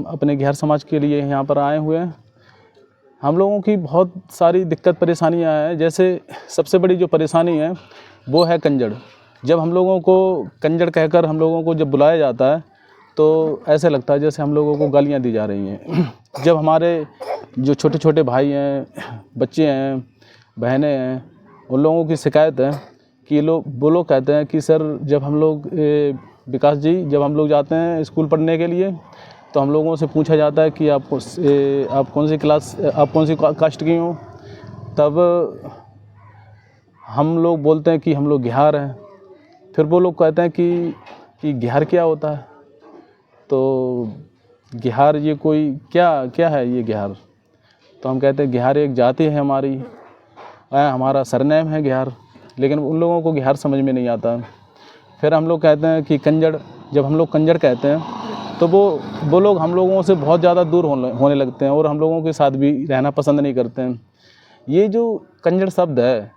अपने घिहार समाज के लिए यहाँ पर आए हुए हैं। हम लोगों की बहुत सारी दिक्कत परेशानियाँ हैं। जैसे सबसे बड़ी जो परेशानी है वो है कंजड़। जब हम लोगों को कंजड़ कहकर हम लोगों को जब बुलाया जाता है तो ऐसे लगता है जैसे हम लोगों को गालियाँ दी जा रही हैं। जब हमारे जो छोटे छोटे भाई हैं, बच्चे हैं, बहनें हैं, उन लोगों की शिकायत है कि वो लोग कहते हैं कि सर जब हम लोग विकास जी जब हम लोग जाते हैं स्कूल पढ़ने के लिए तो हम लोगों से पूछा जाता है कि आप कौन सी क्लास, आप कौन सी कास्ट की हो, तब हम लोग बोलते हैं कि हम लोग घिहार हैं। फिर वो लोग कहते हैं कि घिहार क्या होता है, तो घिहार ये कोई क्या है ये घिहार। तो हम कहते हैं घिहार एक जाति है हमारी, हमारा सरनेम है घिहार, लेकिन उन लोगों को घिहार समझ में नहीं आता। फिर हम लोग कहते हैं कि कंजड़, जब हम लोग कंजड़ कहते हैं तो वो लोग हम लोगों से बहुत ज़्यादा दूर होने लगते हैं और हम लोगों के साथ भी रहना पसंद नहीं करते हैं। ये जो कंजड़ शब्द है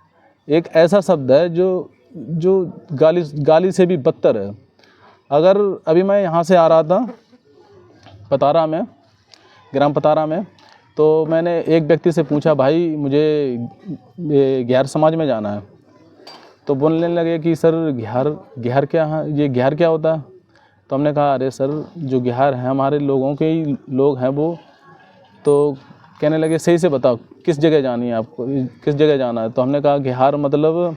एक ऐसा शब्द है जो गाली से भी बदतर है। अगर अभी मैं यहाँ से आ रहा था पतारा में, ग्राम पतारा में, तो मैंने एक व्यक्ति से पूछा भाई मुझे घिहार समाज में जाना है, तो बोलने लगे कि सर घिहार क्या है, ये घिहार क्या होता है। तो हमने कहा अरे सर जो घिहार हैं हमारे लोगों के ही लोग हैं वो। तो कहने लगे सही से बताओ किस जगह जानी है आपको, किस जगह जाना है। तो हमने कहा घिहार मतलब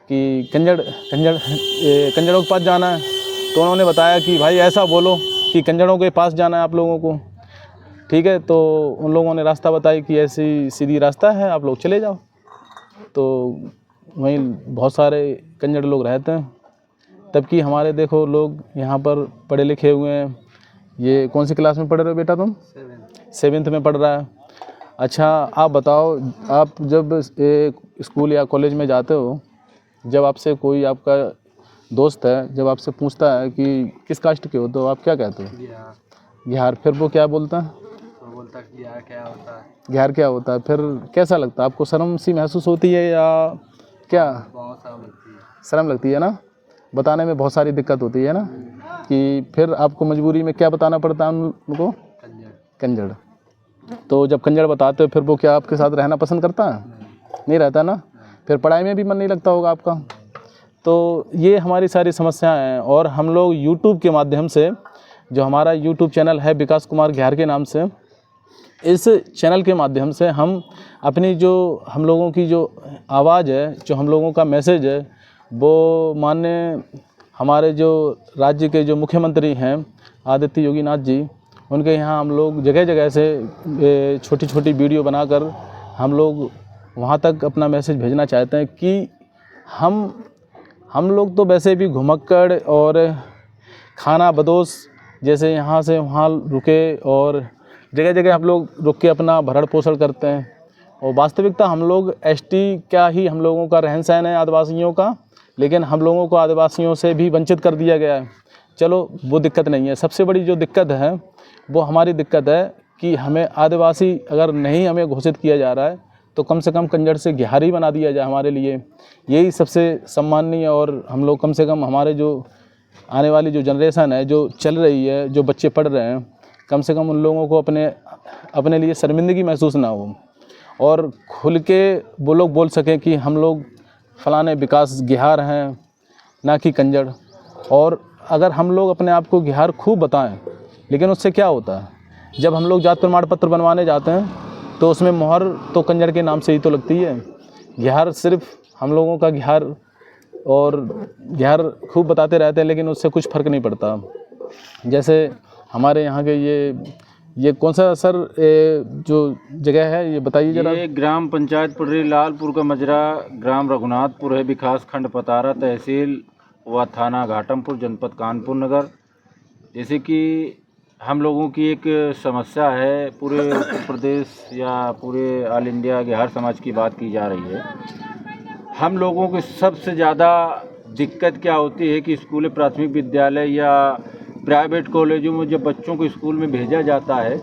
कि कंजड़ों के पास जाना है। तो उन्होंने बताया कि भाई ऐसा बोलो कि कंजड़ों के पास जाना है आप लोगों को। ठीक है, तो उन लोगों ने रास्ता बताई कि ऐसी सीधी रास्ता है, आप लोग चले जाओ। तो वहीं बहुत सारे कंजड़ लोग रहते हैं। तब कि हमारे देखो लोग यहाँ पर पढ़े लिखे हुए हैं। ये कौन सी क्लास में पढ़ रहे हो बेटा तुम? 7th में पढ़ रहा है। अच्छा आप बताओ, आप जब स्कूल या कॉलेज में जाते हो, जब आपसे कोई आपका दोस्त है जब आपसे पूछता है कि किस कास्ट के हो, तो आप क्या कहते हो? घिहार। फिर वो क्या बोलता है? वो बोलता है घिहार क्या होता है। घिहार क्या होता है। फिर कैसा लगता है आपको? शर्म सी महसूस होती है या क्या? बहुत शर्म लगती है। शर्म लगती है ना, बताने में बहुत सारी दिक्कत होती है ना, कि फिर आपको मजबूरी में क्या बताना पड़ता है उनको? कंजड़। तो जब कंजड़ बताते हो फिर वो क्या आपके साथ रहना पसंद करता है? नहीं रहता ना। फिर पढ़ाई में भी मन नहीं लगता होगा आपका। तो ये हमारी सारी समस्याएं हैं। और हम लोग यूट्यूब के माध्यम से, जो हमारा यूट्यूब चैनल है विकास कुमार घिहार के नाम से, इस चैनल के माध्यम से हम अपनी जो हम लोगों की जो आवाज़ है, जो हम लोगों का मैसेज है, वो माननीय हमारे जो राज्य के जो मुख्यमंत्री हैं आदित्य योगी नाथ जी, उनके यहाँ हम लोग जगह जगह से छोटी छोटी वीडियो बनाकर हम लोग वहाँ तक अपना मैसेज भेजना चाहते हैं कि हम लोग तो वैसे भी घुमक्कड़ और खाना बदोश जैसे यहाँ से वहाँ रुके और जगह जगह हम लोग रुक के अपना भरण पोषण करते हैं। और वास्तविकता हम लोग एसटी क्या ही हम लोगों का रहन सहन है आदिवासियों का, लेकिन हम लोगों को आदिवासियों से भी वंचित कर दिया गया है। चलो वो दिक्कत नहीं है। सबसे बड़ी जो दिक्कत है वो हमारी दिक्कत है कि हमें आदिवासी अगर नहीं हमें घोषित किया जा रहा है तो कम से कम कंजड़ से घिहार ही बना दिया जाए हमारे लिए। यही सबसे सम्माननीय। और हम लोग कम से कम हमारे जो आने वाली जो जनरेशन है जो चल रही है, जो बच्चे पढ़ रहे हैं, कम से कम उन लोगों को अपने लिए शर्मिंदगी महसूस ना हो और खुल के वो लोग बोल सकें कि हम लोग फलाने विकास घिहार हैं, ना कि कंजड़। और अगर हम लोग अपने आप को घिहार खूब बताएं, लेकिन उससे क्या होता है, जब हम लोग जात प्रमाण पत्र बनवाने जाते हैं तो उसमें मोहर तो कंजड़ के नाम से ही तो लगती है। घिहार सिर्फ हम लोगों का घिहार और घिहार खूब बताते रहते हैं, लेकिन उससे कुछ फ़र्क नहीं पड़ता। जैसे हमारे यहाँ के ये कौन सा सर जो जगह है ये बताइए जरा। ये ग्राम पंचायत पुर्री लालपुर का मजरा, ग्राम रघुनाथपुर है, विकास खंड पतारा, तहसील व थाना घाटमपुर, जनपद कानपुर नगर। जैसे कि हम लोगों की एक समस्या है, पूरे उत्तर प्रदेश या पूरे ऑल इंडिया घिहार समाज की बात की जा रही है। हम लोगों को सबसे ज़्यादा दिक्कत क्या होती है कि स्कूल, प्राथमिक विद्यालय या प्राइवेट कॉलेजों में जब बच्चों को स्कूल में भेजा जाता है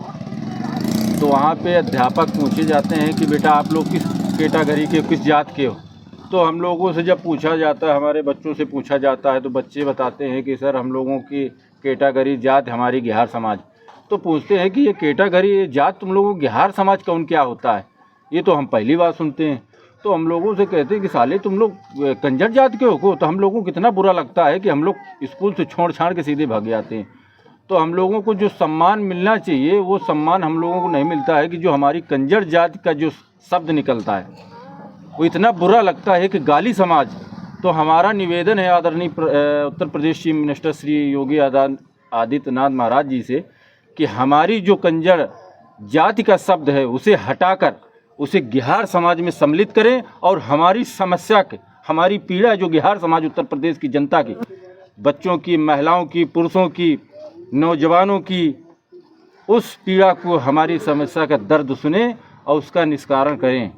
तो वहाँ पे अध्यापक पूछे जाते हैं कि बेटा आप लोग किस कैटेगरी के, किस जात के हो। तो हम लोगों से जब पूछा जाता है, हमारे बच्चों से पूछा जाता है, तो बच्चे बताते हैं कि सर हम लोगों की कैटेगरी जात हमारी घिहार समाज। तो पूछते हैं कि ये कैटेगरी, ये जात तुम लोगों को बिहार समाज कौन क्या होता है, ये तो हम पहली बार सुनते हैं। तो हम लोगों से कहते हैं कि साले तुम लोग कंजर जात के हो। तो हम लोगों को कितना बुरा लगता है कि हम लोग स्कूल से छोड़ छाड़ के सीधे भाग जाते हैं। तो हम लोगों को जो सम्मान मिलना चाहिए वो सम्मान हम लोगों को नहीं मिलता है कि जो हमारी कंजर जात का जो शब्द निकलता है वो इतना बुरा लगता है कि गाली समाज। तो हमारा निवेदन है आदरणीय उत्तर प्रदेश चीफ मिनिस्टर श्री योगी आदित्यनाथ महाराज जी से कि हमारी जो कंजर जाति का शब्द है उसे हटाकर उसे बिहार समाज में सम्मिलित करें और हमारी समस्या के, हमारी पीड़ा जो बिहार समाज उत्तर प्रदेश की जनता की, बच्चों की, महिलाओं की, पुरुषों की, नौजवानों की, उस पीड़ा को, हमारी समस्या का दर्द सुने और उसका निस्तारण करें।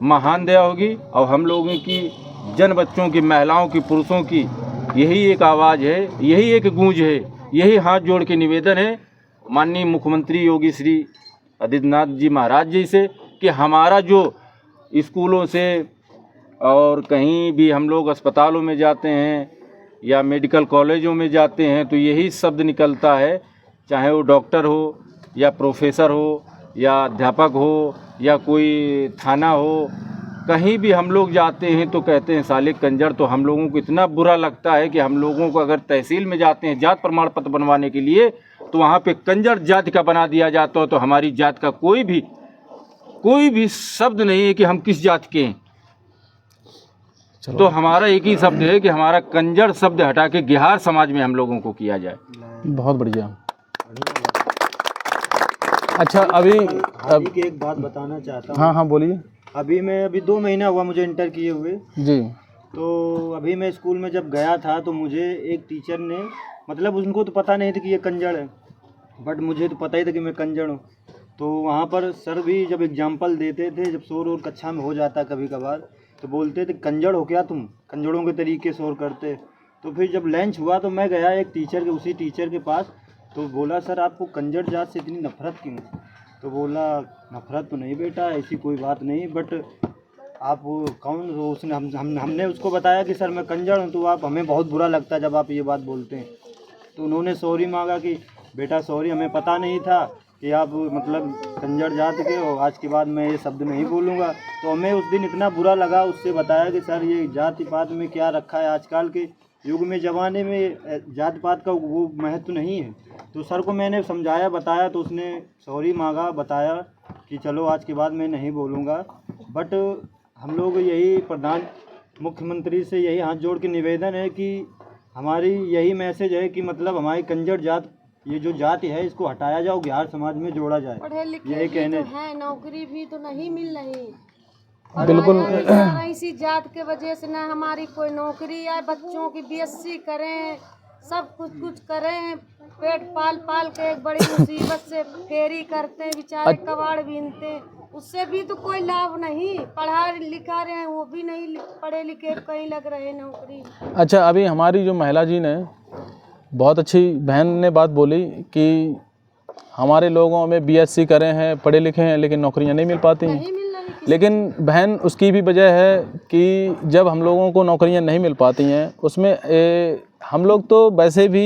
महान दया होगी। और हम लोगों की जन बच्चों की, महिलाओं की, पुरुषों की यही एक आवाज़ है, यही एक गूंज है, यही हाथ जोड़ के निवेदन है माननीय मुख्यमंत्री योगी श्री आदित्यनाथ जी महाराज जी से कि हमारा जो स्कूलों से और कहीं भी हम लोग अस्पतालों में जाते हैं या मेडिकल कॉलेजों में जाते हैं तो यही शब्द निकलता है, चाहे वो डॉक्टर हो या प्रोफेसर हो या अध्यापक हो या कोई थाना हो, कहीं भी हम लोग जाते हैं तो कहते हैं साले कंजर। तो हम लोगों को इतना बुरा लगता है कि हम लोगों को अगर तहसील में जाते हैं जात प्रमाण पत्र बनवाने के लिए तो वहाँ पे कंजर जाति का बना दिया जाता है। तो हमारी जात का कोई भी शब्द नहीं है कि हम किस जात के हैं। तो हमारा एक ही शब्द है कि हमारा कंजर शब्द हटा के बिहार समाज में हम लोगों को किया जाए। बहुत बढ़िया। अच्छा अभी एक बात बताना चाहता हूँ। हाँ बोलिए। अभी 2 महीना हुआ मुझे इंटर किए हुए जी। तो अभी मैं स्कूल में जब गया था तो मुझे एक टीचर ने, मतलब उनको तो पता नहीं था कि ये कंजर है, बट मुझे तो पता ही था कि मैं कंजर हूँ। तो वहाँ पर सर भी जब एग्जाम्पल देते थे, जब शोर और कक्षा में हो जाता कभी कभार तो बोलते थे कंजर हो क्या तुम, कंजरों के तरीके शोर करते। तो फिर जब लंच हुआ तो मैं गया एक टीचर के, उसी टीचर के पास, तो बोला सर आपको कंजर जात से इतनी नफरत क्यों? तो बोला नफरत तो नहीं बेटा, ऐसी कोई बात नहीं, बट आप कौन? तो उसने हमने उसको बताया कि सर मैं कंजर हूँ। तो आप, हमें बहुत बुरा लगता है जब आप ये बात बोलते हैं। तो उन्होंने सॉरी मांगा कि बेटा सॉरी, हमें पता नहीं था कि आप मतलब कंजर जात के हो, आज के बाद मैं ये शब्द नहीं बोलूँगा। तो हमें उस दिन इतना बुरा लगा, उससे बताया कि सर ये जाति पात में क्या रखा है, आजकल के युग में, ज़माने में जाति पात का वो महत्व नहीं है। तो सर को मैंने समझाया, बताया, तो उसने सॉरी मांगा, बताया कि चलो आज के बाद मैं नहीं बोलूँगा। बट हम लोग यही प्रधान मुख्यमंत्री से यही हाथ जोड़ के निवेदन है कि हमारी यही मैसेज है कि मतलब हमारी कंजर जात, ये जो जाति है इसको हटाया जाओ, बिहार समाज में जोड़ा जाए। पढ़े लिखे यही कहने तो है, नौकरी भी तो नहीं मिल रही। बिल्कुल। इसी जात के वजह से ना हमारी कोई नौकरी है, बच्चों की बीएससी करें, सब कुछ करें, पेट पाल के एक बड़ी मुसीबत से फेरी करते हैं, बेचारे कबाड़ बीनते हैं, उससे भी तो कोई लाभ नहीं। पढ़ा लिखा रहे हैं वो भी नहीं पढ़े लिखे, कहीं लग रहे नौकरी। अच्छा अभी हमारी जो महिला जी ने बहुत अच्छी बहन ने बात बोली कि हमारे लोगों में बीएससी करे हैं, पढ़े लिखे हैं, लेकिन नौकरियां नहीं मिल पाती हैं। लेकिन बहन उसकी भी वजह है कि जब हम लोगों को नौकरियां नहीं मिल पाती हैं उसमें हम लोग तो वैसे भी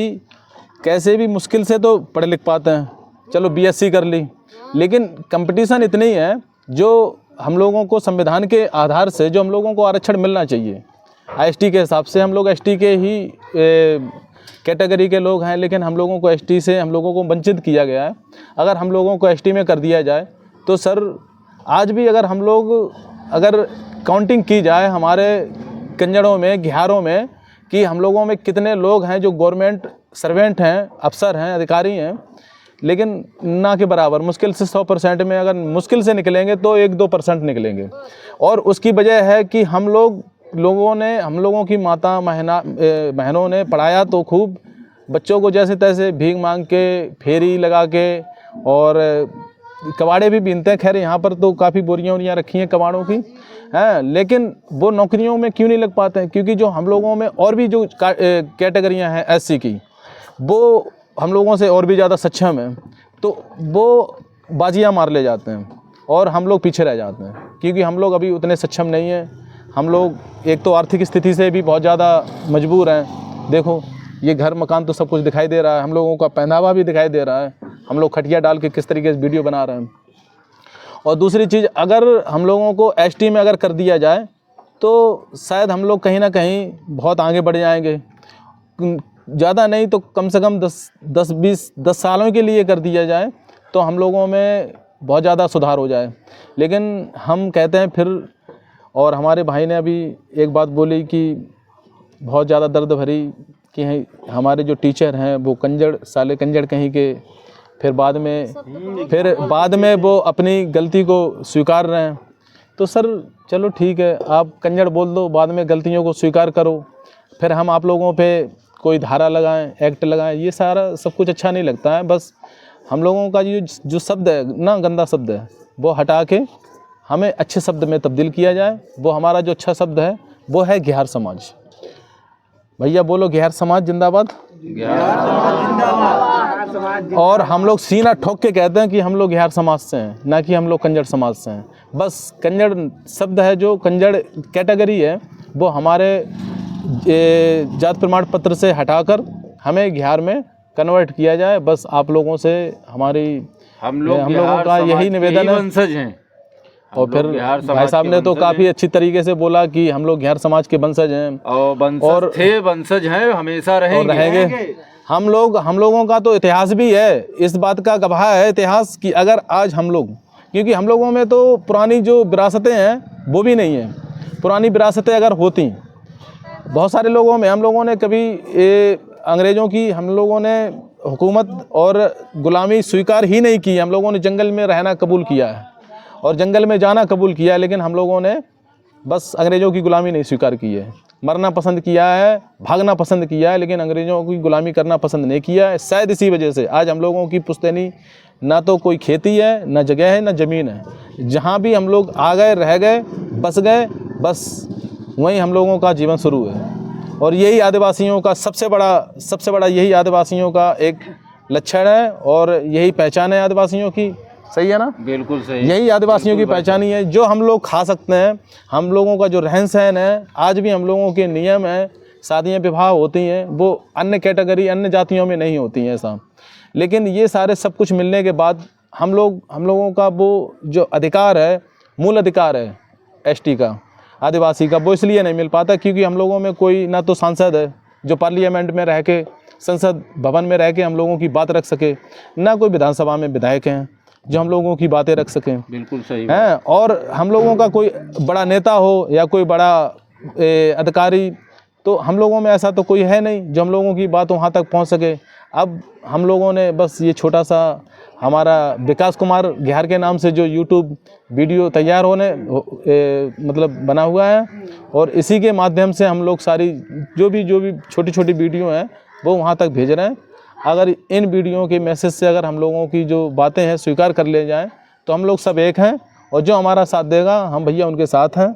कैसे भी मुश्किल से तो पढ़ लिख पाते हैं, चलो बीएससी कर ली, लेकिन कंपटीशन इतनी है जो हम लोगों को संविधान के आधार से जो हम लोगों को आरक्षण मिलना चाहिए, एसटी के हिसाब से हम लोग एसटी के ही कैटेगरी के लोग हैं, लेकिन हम लोगों को एसटी से हम लोगों को वंचित किया गया है। अगर हम लोगों को एसटी में कर दिया जाए तो सर आज भी अगर हम लोग अगर काउंटिंग की जाए हमारे कंजड़ों में, बिहारों में, कि हम लोगों में कितने लोग हैं जो गवर्नमेंट सर्वेंट हैं, अफसर हैं, अधिकारी हैं, लेकिन ना के बराबर, मुश्किल से 100% में अगर मुश्किल से निकलेंगे तो 1-2% निकलेंगे। और उसकी वजह है कि हम लोगों की माता बहनों ने पढ़ाया तो खूब, बच्चों को जैसे तैसे भीख मांग के, फेरी लगा के, और कबाड़े भी बीनते हैं। खैर यहाँ पर तो काफ़ी बोरियां रखी हैं कबाड़ों की, हैं, लेकिन वो नौकरियों में क्यों नहीं लग पाते हैं? क्योंकि जो हम लोगों में और भी जो कैटेगरियाँ हैं एससी की, वो हम लोगों से और भी ज़्यादा सक्षम है, तो वो बाजियाँ मार ले जाते हैं और हम लोग पीछे रह जाते हैं, क्योंकि हम लोग अभी उतने सक्षम नहीं हैं। हम लोग एक तो आर्थिक स्थिति से भी बहुत ज़्यादा मजबूर हैं। देखो ये घर मकान तो सब कुछ दिखाई दे रहा है, हम लोगों का पहनावा भी दिखाई दे रहा है, हम लोग खटिया डाल के किस तरीके से वीडियो बना रहे हैं। और दूसरी चीज़, अगर हम लोगों को एसटी में अगर कर दिया जाए तो शायद हम लोग कहीं ना कहीं बहुत आगे बढ़ जाएंगे। ज़्यादा नहीं तो कम से कम 10 सालों के लिए कर दिया जाए तो हम लोगों में बहुत ज़्यादा सुधार हो जाए। लेकिन हम कहते हैं फिर, और हमारे भाई ने अभी एक बात बोली कि बहुत ज़्यादा दर्द भरी कि हमारे जो टीचर हैं वो कंजड़ साले कंजड़ कहीं के, फिर बाद में वो अपनी गलती को स्वीकार रहे हैं। तो सर चलो ठीक है, आप कंजड़ बोल दो, बाद में गलतियों को स्वीकार करो, फिर हम आप लोगों पे कोई धारा लगाएं, एक्ट लगाएं, ये सारा सब कुछ अच्छा नहीं लगता है। बस हम लोगों का जो शब्द है ना, गंदा शब्द है, वो हटा के हमें अच्छे शब्द में तब्दील किया जाए। वो हमारा जो अच्छा शब्द है वो है घिहार समाज। भैया बोलो घिहार समाज जिंदाबाद। और हम लोग सीना ठोक के कहते हैं कि हम लोग घिहार समाज से हैं, ना कि हम लोग कंजड़ समाज से हैं। बस कंजड़ शब्द है, जो कंजड़ कैटेगरी है, वो हमारे जात प्रमाण पत्र से हटाकर हमें घिहार में कन्वर्ट किया जाए। बस आप लोगों से हम लोगों का यही निवेदन है। वंशज हैं। और फिर भाई साहब ने तो काफ़ी अच्छी तरीके से बोला कि हम लोग घिहार समाज के वंशज हैं और वंशज हैं, हमेशा रहेंगे। हम लोगों का तो इतिहास भी है, इस बात का गवाह है इतिहास कि अगर आज हम लोग, क्योंकि हम लोगों में तो पुरानी जो विरासतें हैं वो भी नहीं है। पुरानी विरासतें अगर होती, बहुत सारे लोगों में हम लोगों ने कभी अंग्रेज़ों की हम लोगों ने हुकूमत और ग़ुलामी स्वीकार ही नहीं की। हम लोगों ने जंगल में रहना कबूल किया है और जंगल में जाना कबूल किया है, लेकिन हम लोगों ने बस अंग्रेज़ों की ग़ुलामी नहीं स्वीकार की है। मरना पसंद किया है, भागना पसंद किया है, लेकिन अंग्रेज़ों की ग़ुलामी करना पसंद नहीं किया है। शायद इसी वजह से आज हम लोगों की पुश्तैनी ना तो कोई खेती है, ना जगह है, ना ज़मीन है। जहाँ भी हम लोग आ गए, रह गए, बस गए, बस वहीं हम लोगों का जीवन शुरू है। और यही आदिवासियों का सबसे बड़ा यही आदिवासियों का एक लक्षण है और यही पहचान है आदिवासियों की। सही है ना? बिल्कुल सही। यही आदिवासियों की पहचान ही है, जो हम लोग खा सकते हैं। हम लोगों का जो रहन सहन है, आज भी हम लोगों के नियम हैं, शादियाँ विवाह होती हैं, वो अन्य कैटेगरी अन्य जातियों में नहीं होती हैं ऐसा। लेकिन ये सारे सब कुछ मिलने के बाद हम लोगों का वो जो अधिकार है, मूल अधिकार है एसटी का, आदिवासी का, वो इसलिए नहीं मिल पाता क्योंकि हम लोगों में कोई ना तो सांसद है जो पार्लियामेंट में रह के, संसद भवन में रह के हम लोगों की बात रख सके, ना कोई विधानसभा में विधायक हैं जो हम लोगों की बातें रख सकें। बिल्कुल सही है। और हम लोगों का कोई बड़ा नेता हो या कोई बड़ा अधिकारी, तो हम लोगों में ऐसा तो कोई है नहीं जो हम लोगों की बात वहाँ तक पहुँच सके। अब हम लोगों ने बस ये छोटा सा हमारा विकास कुमार घिहार के नाम से जो यूट्यूब वीडियो तैयार मतलब बना हुआ है, और इसी के माध्यम से हम लोग सारी जो भी छोटी छोटी वीडियो हैं वो वहाँ तक भेज रहे हैं। अगर इन वीडियो के मैसेज से अगर हम लोगों की जो बातें हैं स्वीकार कर ले जाएं तो हम लोग सब एक हैं, और जो हमारा साथ देगा हम भैया उनके साथ हैं।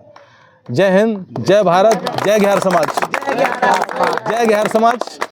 जय हिंद, जय भारत, जय घिहार समाज, जय घिहार समाज।